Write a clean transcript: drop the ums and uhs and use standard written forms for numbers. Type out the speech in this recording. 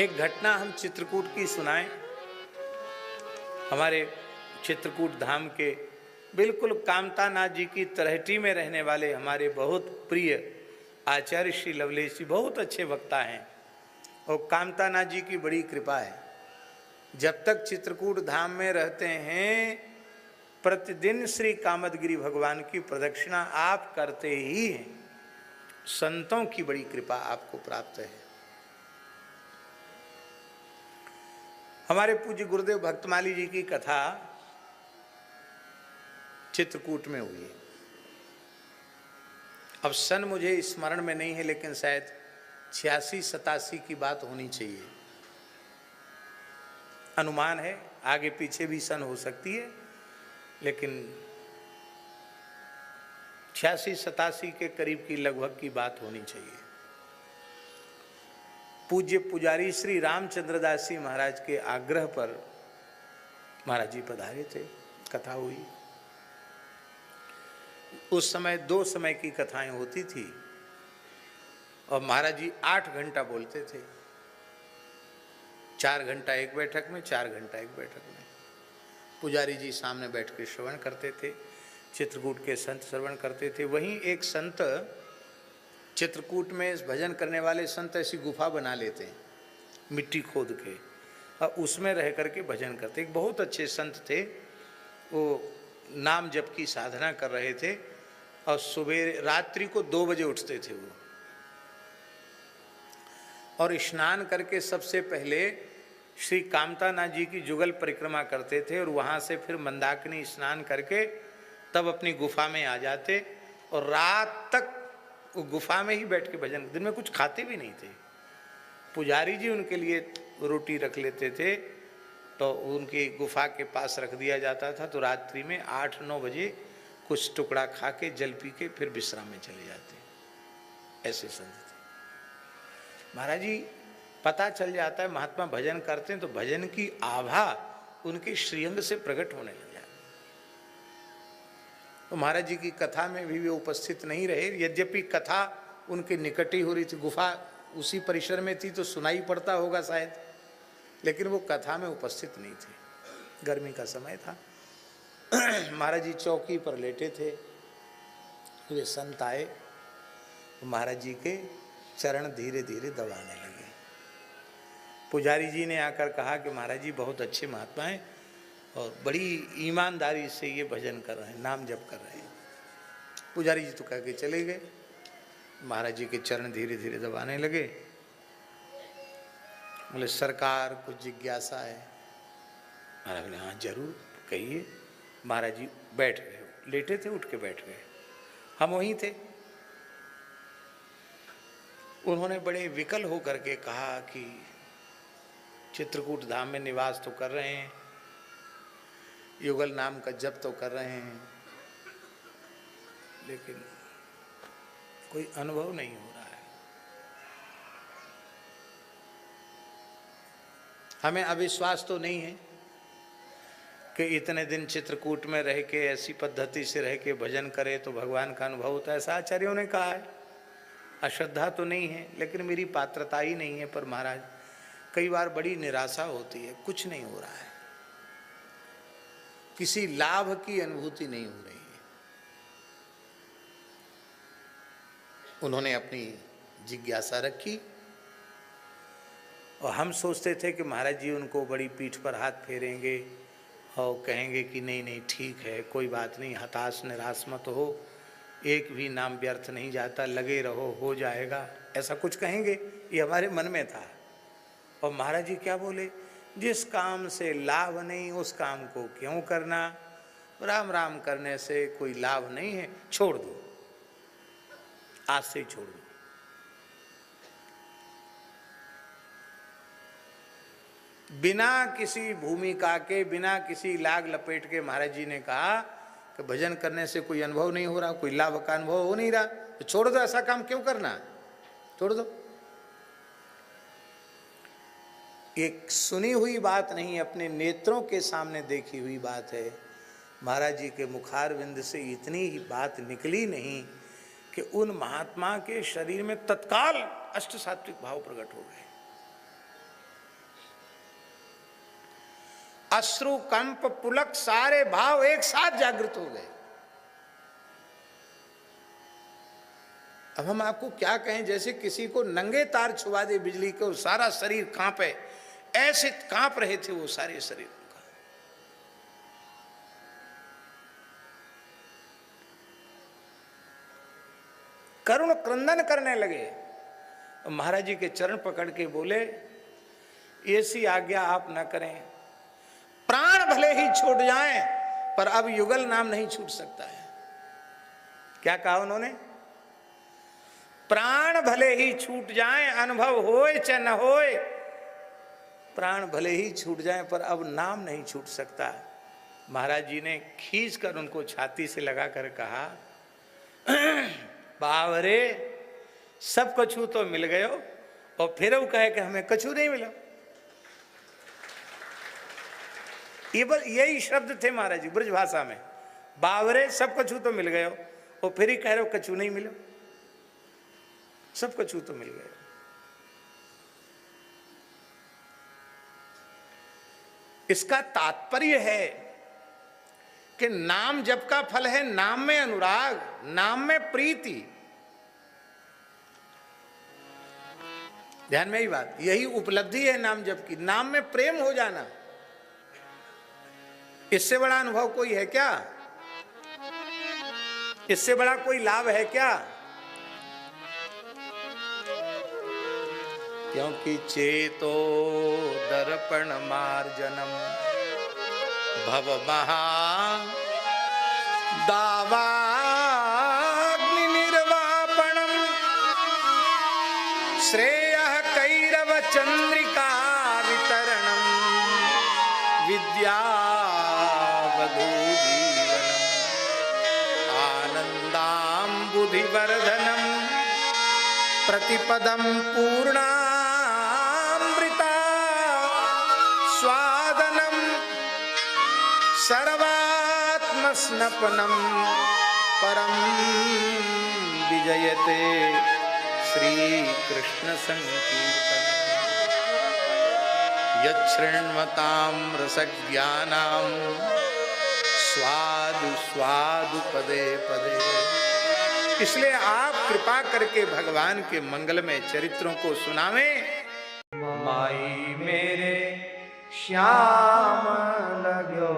एक घटना हम चित्रकूट की सुनाएं। हमारे चित्रकूट धाम के बिल्कुल कामतानाथ जी की तलहटी में रहने वाले हमारे बहुत प्रिय आचार्य श्री लवलेश जी बहुत अच्छे वक्ता हैं और कामतानाथ जी की बड़ी कृपा है। जब तक चित्रकूट धाम में रहते हैं प्रतिदिन श्री कामदगिरि भगवान की प्रदक्षिणा आप करते ही हैं। संतों की बड़ी कृपा आपको प्राप्त है। हमारे पूज्य गुरुदेव भक्तमाली जी की कथा चित्रकूट में हुई है। अब सन मुझे स्मरण में नहीं है, लेकिन शायद 86-87 की बात होनी चाहिए। अनुमान है, आगे पीछे भी सन हो सकती है, लेकिन 86-87 के करीब की लगभग की बात होनी चाहिए। पूज्य पुजारी श्री रामचंद्र दास जी महाराज के आग्रह पर महाराज जी पधारे थे, कथा हुई। उस समय 2 समय की कथाएं होती थी और महाराज जी 8 घंटा बोलते थे। 4 घंटा एक बैठक में, 4 घंटा एक बैठक में। पुजारी जी सामने बैठ के श्रवण करते थे, चित्रकूट के संत श्रवण करते थे। वहीं एक संत चित्रकूट में भजन करने वाले संत ऐसी गुफा बना लेते हैं मिट्टी खोद के और उसमें रह करके भजन करते। एक बहुत अच्छे संत थे, वो नाम जप की साधना कर रहे थे और सुबह रात्रि को 2 बजे उठते थे वो, और स्नान करके सबसे पहले श्री कामतानाथ जी की जुगल परिक्रमा करते थे और वहाँ से फिर मंदाकिनी स्नान करके तब अपनी गुफा में आ जाते और रात तक वो गुफा में ही बैठ के भजन। दिन में कुछ खाते भी नहीं थे। पुजारी जी उनके लिए रोटी रख लेते थे तो उनकी गुफा के पास रख दिया जाता था, तो रात्रि में 8-9 बजे कुछ टुकड़ा खा के जल पी के फिर विश्राम में चले जाते। ऐसे संत थे महाराज जी। पता चल जाता है महात्मा भजन करते हैं तो भजन की आभा उनके श्रीअंग से प्रकट होने लग जाती। तो महाराज जी की कथा में भी वे उपस्थित नहीं रहे, यद्यपि कथा उनके निकट ही हो रही थी। गुफा उसी परिसर में थी तो सुनाई पड़ता होगा शायद, लेकिन वो कथा में उपस्थित नहीं थे। गर्मी का समय था। महाराज जी चौकी पर लेटे थे, वे संत आए, महाराज जी के चरण धीरे धीरे दबाने लगे। पुजारी जी ने आकर कहा कि महाराज जी बहुत अच्छे महात्मा हैं और बड़ी ईमानदारी से ये भजन कर रहे हैं, नाम जप कर रहे हैं। पुजारी जी तो कह के चले गए। महाराज जी के चरण धीरे धीरे दबाने लगे। बोले सरकार कुछ जिज्ञासा है। महाराज बोले हाँ जरूर कहिए। महाराज जी बैठ गए, लेटे थे उठ के बैठ गए। हम वहीं थे। उन्होंने बड़े विकल होकर के कहा कि चित्रकूट धाम में निवास तो कर रहे हैं, युगल नाम का जप तो कर रहे हैं, लेकिन कोई अनुभव नहीं हो रहा है। हमें अविश्वास तो नहीं है कि इतने दिन चित्रकूट में रह के ऐसी पद्धति से रह के भजन करे तो भगवान का अनुभव होता है, ऐसा आचार्यों ने कहा है। अश्रद्धा तो नहीं है, लेकिन मेरी पात्रता ही नहीं है। पर महाराज कई बार बड़ी निराशा होती है, कुछ नहीं हो रहा है, किसी लाभ की अनुभूति नहीं हो रही है। उन्होंने अपनी जिज्ञासा रखी और हम सोचते थे कि महाराज जी उनको बड़ी पीठ पर हाथ फेरेंगे और कहेंगे कि नहीं नहीं ठीक है, कोई बात नहीं, हताश निराश मत हो, एक भी नाम व्यर्थ नहीं जाता, लगे रहो, हो जाएगा, ऐसा कुछ कहेंगे, ये हमारे मन में था। और महाराज जी क्या बोले, जिस काम से लाभ नहीं उस काम को क्यों करना, राम राम करने से कोई लाभ नहीं है, छोड़ दो, आज से ही छोड़ दो। बिना किसी भूमिका के, बिना किसी लाग लपेट के महाराज जी ने कहा कि भजन करने से कोई अनुभव नहीं हो रहा, कोई लाभ का अनुभव हो नहीं रहा, तो छोड़ दो, ऐसा काम क्यों करना, छोड़ दो। एक सुनी हुई बात नहीं, अपने नेत्रों के सामने देखी हुई बात है। महाराज जी के मुखारविंद से इतनी ही बात निकली नहीं कि उन महात्मा के शरीर में तत्काल अष्ट सात्विक भाव प्रकट हो गए। अश्रु कंप पुलक सारे भाव एक साथ जागृत हो गए। अब हम आपको क्या कहें, जैसे किसी को नंगे तार छुआ दे बिजली को, सारा शरीर कांपे, ऐसे कांप रहे थे वो सारे शरीर का। करुण क्रंदन करने लगे। महाराज जी के चरण पकड़ के बोले, ऐसी आज्ञा आप न करें, प्राण भले ही छूट जाएं पर अब युगल नाम नहीं छूट सकता है। क्या कहा उन्होंने? प्राण भले ही छूट जाएं, अनुभव होए चाहे न होए, प्राण भले ही छूट जाएं पर अब नाम नहीं छूट सकता। महाराज जी ने खींच कर उनको छाती से लगाकर कहा, बावरे सब कछु तो मिल गयो, और फिर वो कहे कि हमें कछु नहीं मिला। ये बस यही शब्द थे महाराज जी ब्रज भाषा में, बावरे सब कछु तो मिल गयो, और फिर ही कह रहे हो कछु नहीं मिला। सब कछु तो मिल गया। इसका तात्पर्य है कि नाम जप का फल है नाम में अनुराग, नाम में प्रीति। ध्यान में ही बात, यही उपलब्धि है नाम जप की, नाम में प्रेम हो जाना। इससे बड़ा अनुभव कोई है क्या? इससे बड़ा कोई लाभ है क्या? क्योंकि चेतो दर्पण मार्जनम भव महा दावाग्नि निर्वापणम श्रेयः कैरव चंद्रिका वितरणम विद्यावधू जीवनम आनंदाम्बुधिवर्धनम प्रतिपदम पूर्णामृता स्वादनम सर्वात्मस्नपनम परम विजयते श्री कृष्ण संकीर्तन यच्छृण्वतां रसज्ञानां स्वादु स्वादु पदे पदे। इसलिए आप कृपा करके भगवान के मंगलमय चरित्रों को सुनावें। माई मेरे श्याम लगो